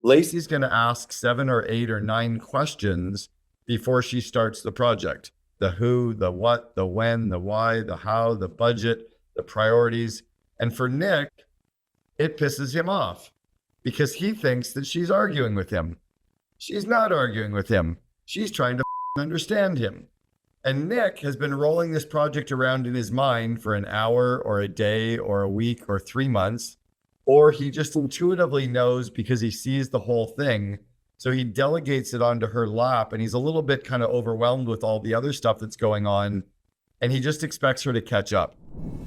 Lacey's going to ask 7 or 8 or 9 questions before she starts the project. The who, the what, the when, the why, the how, the budget, the priorities. And for Nick, it pisses him off because he thinks that she's arguing with him. She's not arguing with him. She's trying to understand him. And Nick has been rolling this project around in his mind for an hour or a day or a week or 3 months, or he just intuitively knows because he sees the whole thing. So he delegates it onto her lap, and he's a little bit kind of overwhelmed with all the other stuff that's going on, and he just expects her to catch up.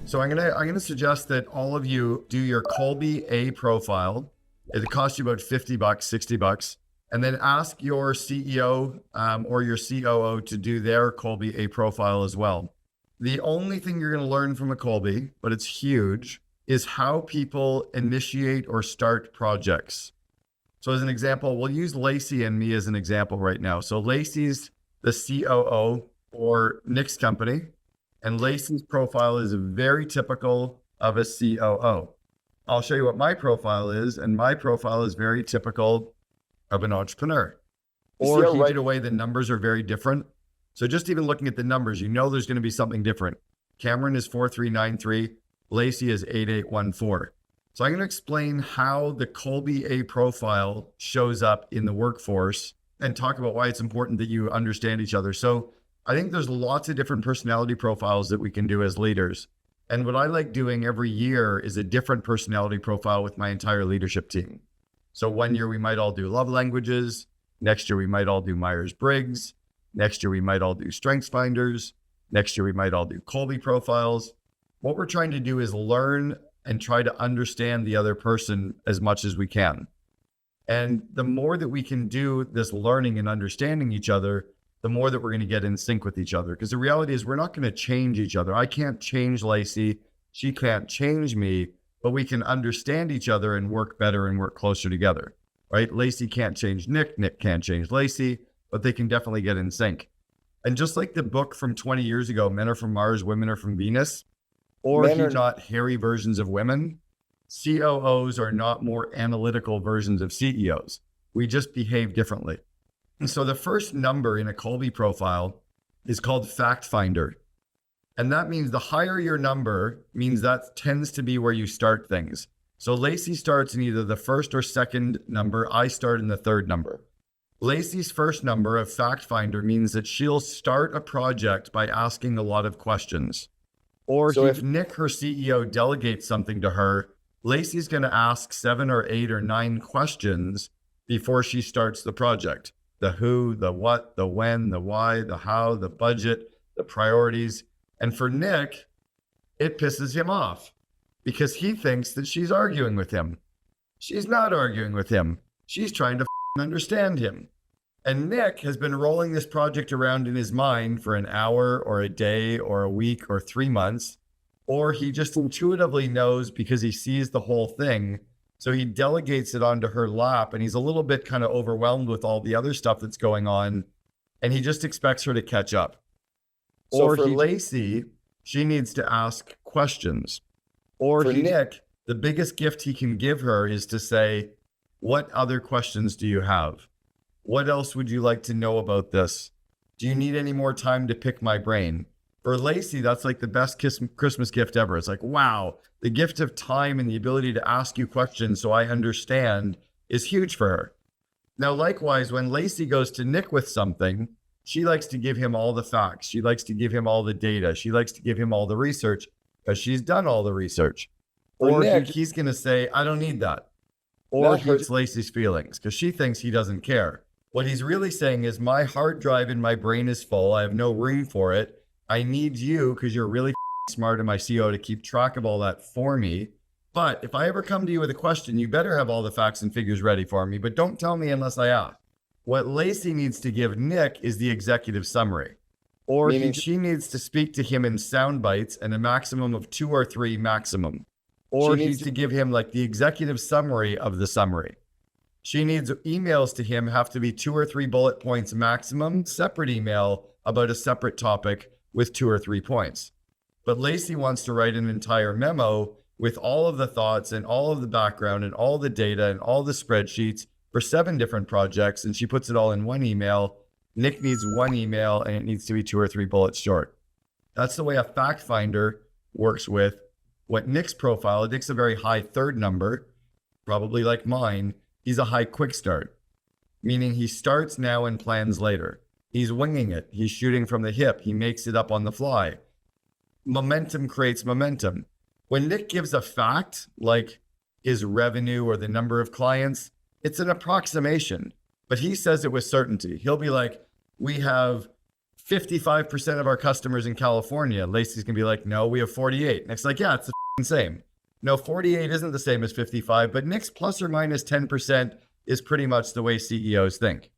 So I'm gonna suggest that all of you do your Kolbe A profile. It costs you about $50, $60. And then ask your CEO or your COO to do their Kolbe A profile as well. The only thing you're going to learn from a Kolbe, but it's huge, is how people initiate or start projects. So as an example, we'll use Lacey and me as an example right now. So Lacey's the COO for Nick's company, and Lacey's profile is very typical of a COO. I'll show you what my profile is, and my profile is very typical of an entrepreneur. Or right away, the numbers are very different. So just even looking at the numbers, you know there's going to be something different. Cameron is 4393, Lacey is 8814. So I'm going to explain how the Kolbe A profile shows up in the workforce and talk about why it's important that you understand each other. So I think there's lots of different personality profiles that we can do as leaders. And what I like doing every year is a different personality profile with my entire leadership team. So one year we might all do love languages. Next year we might all do Myers-Briggs. Next year we might all do Strengths Finders. Next year we might all do Kolbe profiles. What we're trying to do is learn and try to understand the other person as much as we can. And the more that we can do this learning and understanding each other, the more that we're going to get in sync with each other. Because the reality is we're not going to change each other. I can't change Lacey. She can't change me. But we can understand each other and work better and work closer together, right? Lacey can't change Nick. Nick can't change Lacey, but they can definitely get in sync. And just like the book from 20 years ago, Men Are From Mars, Women Are From Venus, or Men Are Not Hairy Versions of Women, COOs are not more analytical versions of CEOs. We just behave differently. And so the first number in a Kolbe profile is called Fact Finder. And that means the higher your number means that tends to be where you start things. So Lacey starts in either the first or second number. I start in the third number. Lacey's first number of Fact Finder means that she'll start a project by asking a lot of questions. Or so if Nick, her CEO, delegates something to her, Lacey's going to ask 7 or 8 or 9 questions before she starts the project. The who, the what, the when, the why, the how, the budget, the priorities. And for Nick, it pisses him off because he thinks that she's arguing with him. She's not arguing with him. She's trying to understand him. And Nick has been rolling this project around in his mind for an hour or a day or a week or 3 months, or he just intuitively knows because he sees the whole thing. So he delegates it onto her lap, and he's a little bit kind of overwhelmed with all the other stuff that's going on, and he just expects her to catch up. Or for Lacey, she needs to ask questions. Or for Nick, the biggest gift he can give her is to say, what other questions do you have? What else would you like to know about this? Do you need any more time to pick my brain? For Lacey, that's like the best Christmas gift ever. It's like, wow, the gift of time and the ability to ask you questions so I understand is huge for her. Now, likewise, when Lacey goes to Nick with something, she likes to give him all the facts. She likes to give him all the data. She likes to give him all the research because she's done all the research. Or he's going to say, I don't need that. Or he hurts Lacey's feelings because she thinks he doesn't care. What he's really saying is my hard drive in my brain is full. I have no room for it. I need you because you're really smart and my CEO to keep track of all that for me. But if I ever come to you with a question, you better have all the facts and figures ready for me, but don't tell me unless I ask. What Lacey needs to give Nick is the executive summary. Or she needs to speak to him in sound bites and a maximum of 2 or 3 maximum. Or he needs to give him like the executive summary of the summary. She needs emails to him have to be 2 or 3 bullet points maximum, separate email about a separate topic with 2 or 3 points. But Lacey wants to write an entire memo with all of the thoughts and all of the background and all the data and all the spreadsheets for 7 different projects and she puts it all in one email. Nick needs one email and it needs to be 2 or 3 bullets short. That's the way a fact finder works with what Nick's profile. Nick's a very high third number, probably like mine. He's a high quick start, meaning he starts now and plans later. He's winging it. He's shooting from the hip. He makes it up on the fly. Momentum creates momentum. When Nick gives a fact, like his revenue or the number of clients, it's an approximation, but he says it with certainty. He'll be like, we have 55% of our customers in California. Lacey's gonna be like, no, we have 48. Nick's like, yeah, it's the same. No, 48 isn't the same as 55, but Nick's plus or minus 10% is pretty much the way CEOs think.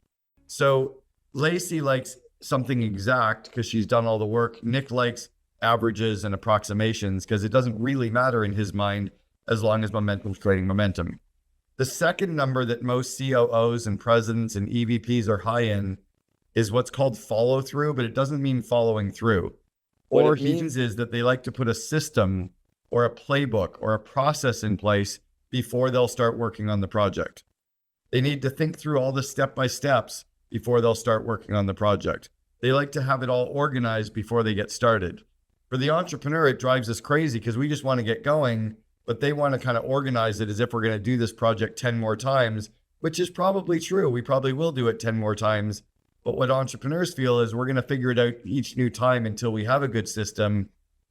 So Lacey likes something exact because she's done all the work. Nick likes averages and approximations because it doesn't really matter in his mind as long as momentum's creating momentum. The second number that most COOs and presidents and EVPs are high in is what's called follow through, but it doesn't mean following through. What it means is that they like to put a system or a playbook or a process in place before they'll start working on the project. They need to think through all the step-by-steps before they'll start working on the project. They like to have it all organized before they get started. For the entrepreneur, it drives us crazy because we just want to get going, but they want to kind of organize it as if we're going to do this project 10 more times, which is probably true. We probably will do it 10 more times. But what entrepreneurs feel is we're going to figure it out each new time until we have a good system.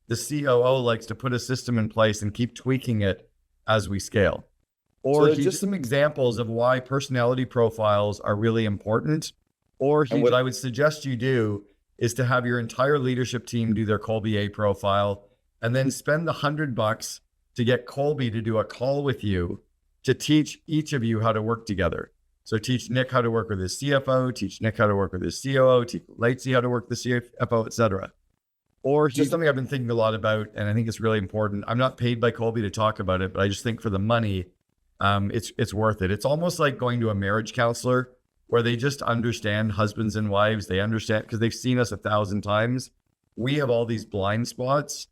The COO likes to put a system in place and keep tweaking it as we scale. Or just some examples of why personality profiles are really important. And what I would suggest you do is to have your entire leadership team do their Kolbe A profile and then spend the $100 to get Kolbe to do a call with you to teach each of you how to work together. So teach Nick how to work with his CFO, teach Nick how to work with his COO, teach Lacey how to work with the CFO, etc. Or just something I've been thinking a lot about, and I think it's really important. I'm not paid by Kolbe to talk about it, but I just think for the money, it's worth it. It's almost like going to a marriage counselor where they just understand husbands and wives. They understand because they've seen us 1,000 times. We have all these blind spots,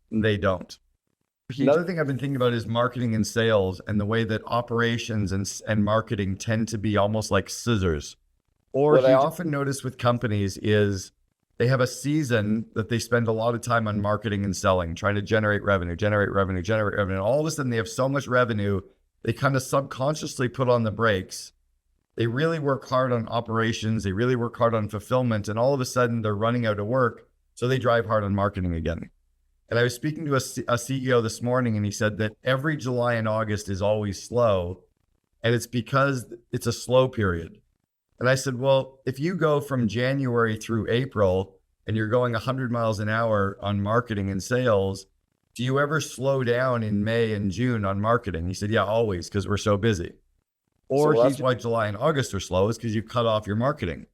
and they don't. Another thing I've been thinking about is marketing and sales and the way that operations and marketing tend to be almost like scissors. Or what I often notice with companies is they have a season that they spend a lot of time on marketing and selling, trying to generate revenue. And all of a sudden they have so much revenue, they kind of subconsciously put on the brakes. They really work hard on operations. They really work hard on fulfillment. And all of a sudden they're running out of work. So they drive hard on marketing again. And I was speaking to a CEO this morning, and he said that every July and August is always slow. And it's because it's a slow period. And I said, well, if you go from January through April and you're going 100 miles an hour on marketing and sales, do you ever slow down in May and June on marketing? He said, yeah, always, because we're so busy. Or that's why July and August are slow, is because you cut off your marketing.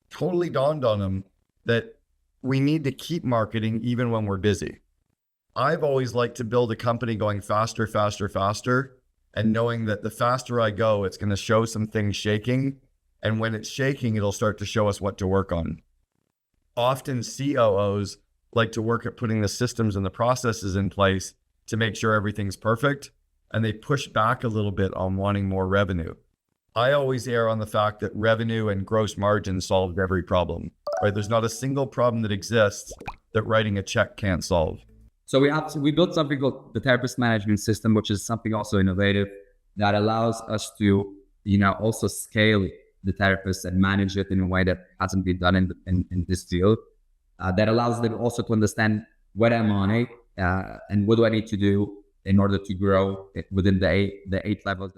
Totally dawned on him that we need to keep marketing even when we're busy. I've always liked to build a company going faster, and knowing that the faster I go, it's going to show some things shaking. And when it's shaking, it'll start to show us what to work on. Often COOs like to work at putting the systems and the processes in place to make sure everything's perfect. And they push back a little bit on wanting more revenue. I always err on the fact that revenue and gross margin solved every problem, right? There's not a single problem that exists that writing a check can't solve. So we built something called the therapist management system, which is something also innovative that allows us to, also scale the therapist and manage it in a way that hasn't been done in this field. That allows them also to understand where am I and what do I need to do in order to grow within the eight levels.